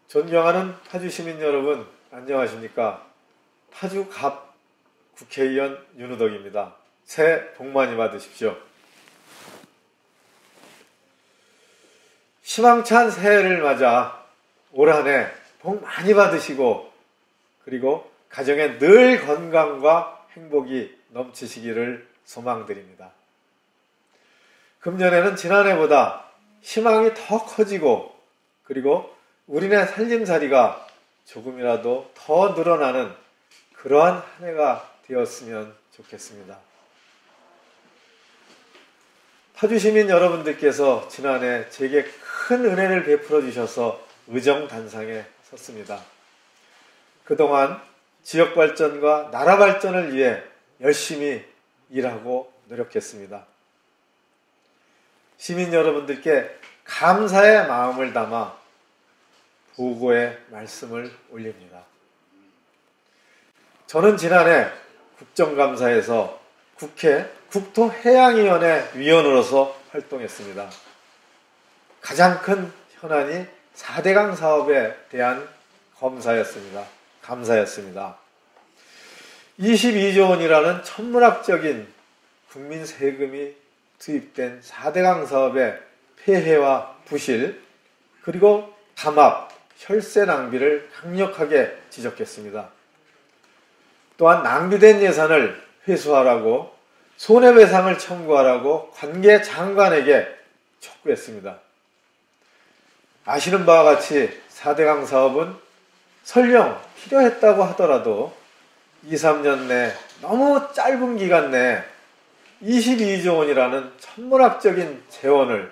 존경하는 파주 시민 여러분, 안녕하십니까? 파주 갑 국회의원 윤우덕입니다. 새해 복 많이 받으십시오. 희망찬 새해를 맞아 올 한 해 복 많이 받으시고, 그리고 가정에 늘 건강과 행복이 넘치시기를 소망드립니다. 금년에는 지난해보다 희망이 더 커지고, 그리고 우리네 살림살이가 조금이라도 더 늘어나는 그러한 한 해가 되었으면 좋겠습니다. 파주 시민 여러분들께서 지난해 제게 큰 은혜를 베풀어 주셔서 의정단상에 섰습니다. 그동안 지역 발전과 나라 발전을 위해 열심히 일하고 노력했습니다. 시민 여러분들께 감사의 마음을 담아 보고의 말씀을 올립니다. 저는 지난해 국정감사에서 국회 국토해양위원회 위원으로서 활동했습니다. 가장 큰 현안이 4대강 사업에 대한 감사였습니다. 22조 원이라는 천문학적인 국민 세금이 투입된 4대강 사업의 폐해와 부실, 그리고 담합, 혈세 낭비를 강력하게 지적했습니다. 또한 낭비된 예산을 회수하라고, 손해배상을 청구하라고 관계 장관에게 촉구했습니다. 아시는 바와 같이 4대강 사업은 설령 필요했다고 하더라도 2, 3년 내 너무 짧은 기간 내에 22조 원이라는 천문학적인 재원을,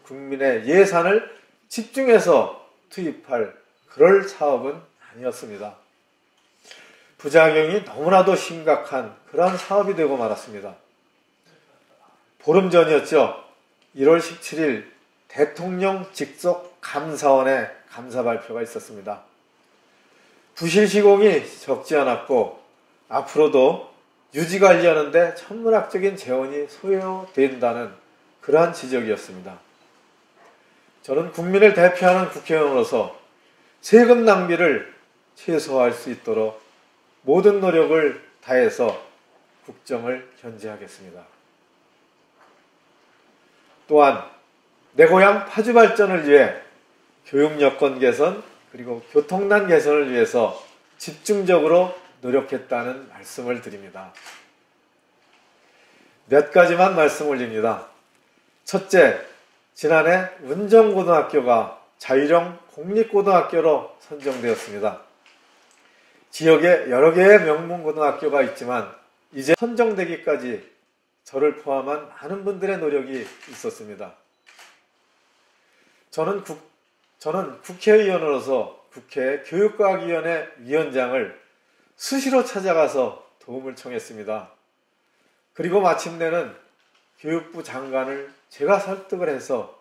국민의 예산을 집중해서 투입할 그럴 사업은 아니었습니다. 부작용이 너무나도 심각한 그런 사업이 되고 말았습니다. 보름 전이었죠. 1월 17일 대통령 직속 감사원의 감사 발표가 있었습니다. 부실 시공이 적지 않았고 앞으로도 유지관리하는데 천문학적인 재원이 소요된다는 그러한 지적이었습니다. 저는 국민을 대표하는 국회의원으로서 세금 낭비를 최소화할 수 있도록 모든 노력을 다해서 국정을 견제하겠습니다. 또한 내 고향 파주 발전을 위해 교육 여건 개선, 그리고 교통난 개선을 위해서 집중적으로 노력했다는 말씀을 드립니다. 몇 가지만 말씀 올립니다. 첫째, 지난해 운정고등학교가 자율형 공립고등학교로 선정되었습니다. 지역에 여러 개의 명문고등학교가 있지만 이제 선정되기까지 저를 포함한 많은 분들의 노력이 있었습니다. 저는 국회의원으로서 국회 교육과학위원회 위원장을 수시로 찾아가서 도움을 청했습니다. 그리고 마침내는 교육부 장관을 제가 설득을 해서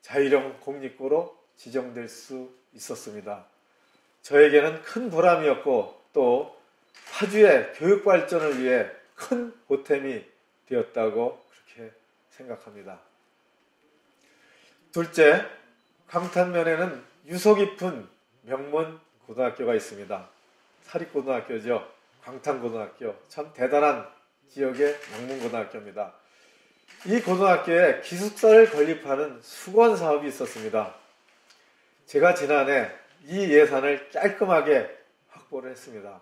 자율형 공립고로 지정될 수 있었습니다. 저에게는 큰 보람이었고 또 파주의 교육 발전을 위해 큰 보탬이 되었다고 그렇게 생각합니다. 둘째, 강탄면에는 유서 깊은 명문 고등학교가 있습니다. 사립고등학교죠. 강탄고등학교. 참 대단한 지역의 명문고등학교입니다. 이 고등학교에 기숙사를 건립하는 수건 사업이 있었습니다. 제가 지난해 이 예산을 깔끔하게 확보를 했습니다.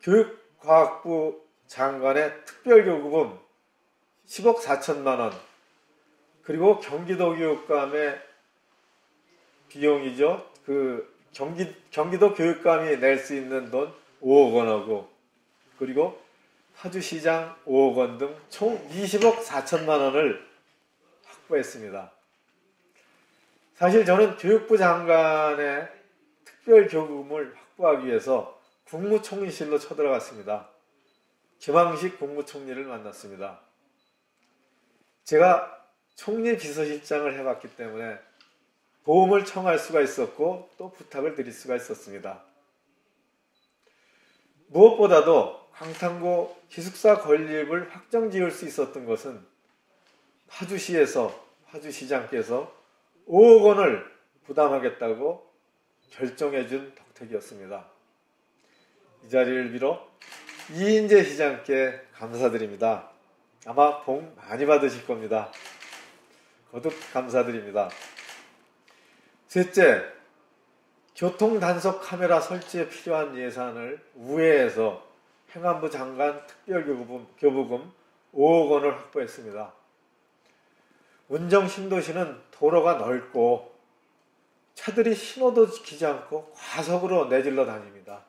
교육과학부 장관의 특별교부금 10억 4천만 원, 그리고 경기도 교육감의 비용이죠. 경기도 교육감이 낼 수 있는 돈 5억 원하고, 그리고 파주시장 5억 원 등 총 20억 4천만 원을 확보했습니다. 사실 저는 교육부 장관의 특별교부금을 확보하기 위해서 국무총리실로 쳐들어갔습니다. 김황식 국무총리를 만났습니다. 제가 총리 비서실장을 해봤기 때문에 도움을 청할 수가 있었고 또 부탁을 드릴 수가 있었습니다. 무엇보다도 강탄고 기숙사 건립을 확정 지을 수 있었던 것은 파주시에서, 파주시장께서 5억 원을 부담하겠다고 결정해 준 덕택이었습니다. 이 자리를 빌어 이인재 시장께 감사드립니다. 아마 복 많이 받으실 겁니다. 거듭 감사드립니다. 셋째, 교통단속 카메라 설치에 필요한 예산을 우회해서 행안부 장관 특별교부금 5억 원을 확보했습니다. 운정 신도시는 도로가 넓고 차들이 신호도 지키지 않고 과속으로 내질러 다닙니다.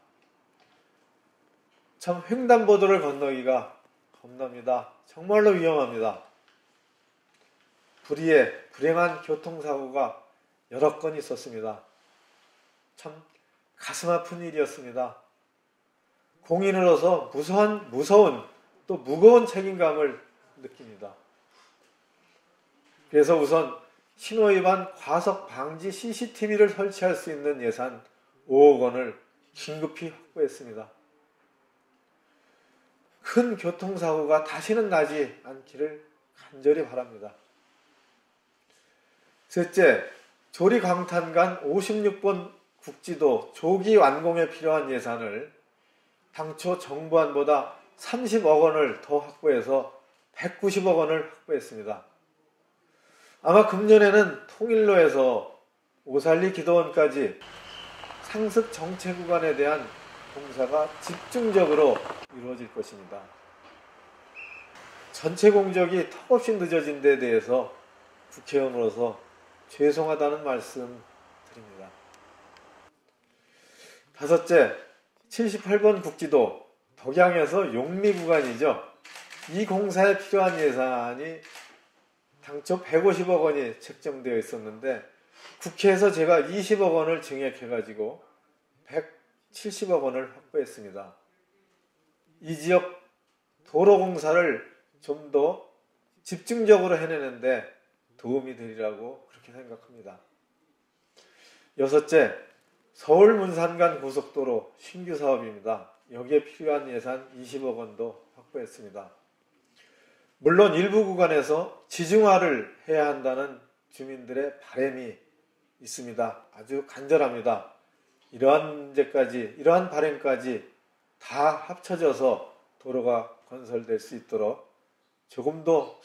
참 횡단보도를 건너기가 겁납니다. 정말로 위험합니다. 불행한 교통사고가 여러 건 있었습니다. 참 가슴 아픈 일이었습니다. 공인으로서 무서운 또 무거운 책임감을 느낍니다. 그래서 우선 신호위반 과속 방지 CCTV를 설치할 수 있는 예산 5억 원을 긴급히 확보했습니다. 큰 교통사고가 다시는 나지 않기를 간절히 바랍니다. 셋째, 조리광탄간 56번 국지도 조기 완공에 필요한 예산을 당초 정부안보다 30억 원을 더 확보해서 190억 원을 확보했습니다. 아마 금년에는 통일로에서 오살리 기도원까지 상습 정체 구간에 대한 공사가 집중적으로 이루어질 것입니다. 전체 공적이 턱없이 늦어진 데 대해서 국회의원으로서 죄송하다는 말씀 드립니다. 다섯째, 78번 국지도 덕양에서 용미 구간이죠. 이 공사에 필요한 예산이 당초 150억 원이 책정되어 있었는데 국회에서 제가 20억 원을 증액해가지고 170억 원을 확보했습니다. 이 지역 도로 공사를 좀 더 집중적으로 해내는데 도움이 되리라고 그렇게 생각합니다. 여섯째, 서울 문산간 고속도로 신규 사업입니다. 여기에 필요한 예산 20억 원도 확보했습니다. 물론 일부 구간에서 지중화를 해야 한다는 주민들의 바람이 있습니다. 아주 간절합니다. 이러한 바람까지 다 합쳐져서 도로가 건설될 수 있도록 조금도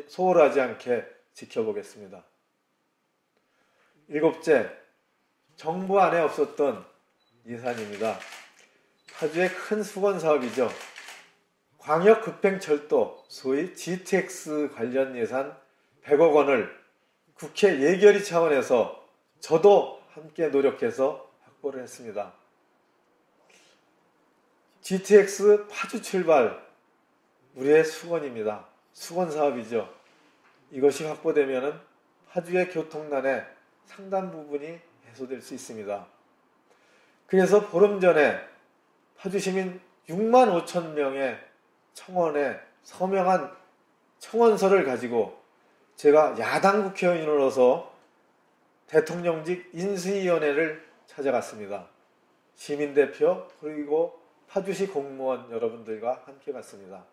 소홀하지 않게 지켜보겠습니다. 일곱째, 정부 안에 없었던 예산입니다. 파주의 큰 수건 사업이죠. 광역급행철도 소위 GTX 관련 예산 100억 원을 국회 예결위 차원에서 저도 함께 노력해서 확보를 했습니다. GTX 파주 출발 우리의 수건입니다. 수건 사업이죠. 이것이 확보되면 파주의 교통난의 상당 부분이 해소될 수 있습니다. 그래서 보름 전에 파주시민 6만 5천 명의 청원에 서명한 청원서를 가지고 제가 야당 국회의원으로서 대통령직 인수위원회를 찾아갔습니다. 시민대표 그리고 파주시 공무원 여러분들과 함께 갔습니다.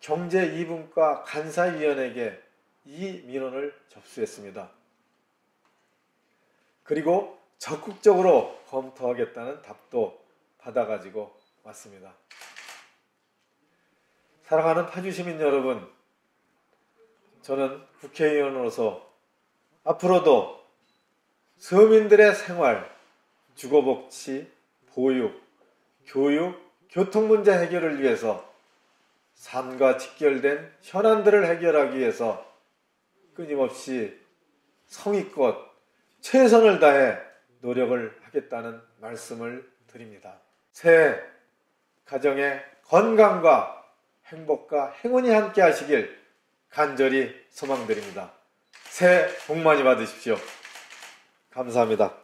경제 2분과 간사위원에게 이 민원을 접수했습니다. 그리고 적극적으로 검토하겠다는 답도 받아가지고 왔습니다. 사랑하는 파주시민 여러분, 저는 국회의원으로서 앞으로도 서민들의 생활, 주거복지, 보육, 교육, 교통문제 해결을 위해서 삶과 직결된 현안들을 해결하기 위해서 끊임없이 성의껏 최선을 다해 노력을 하겠다는 말씀을 드립니다. 새해 가정의 건강과 행복과 행운이 함께 하시길 간절히 소망드립니다. 새해 복 많이 받으십시오. 감사합니다.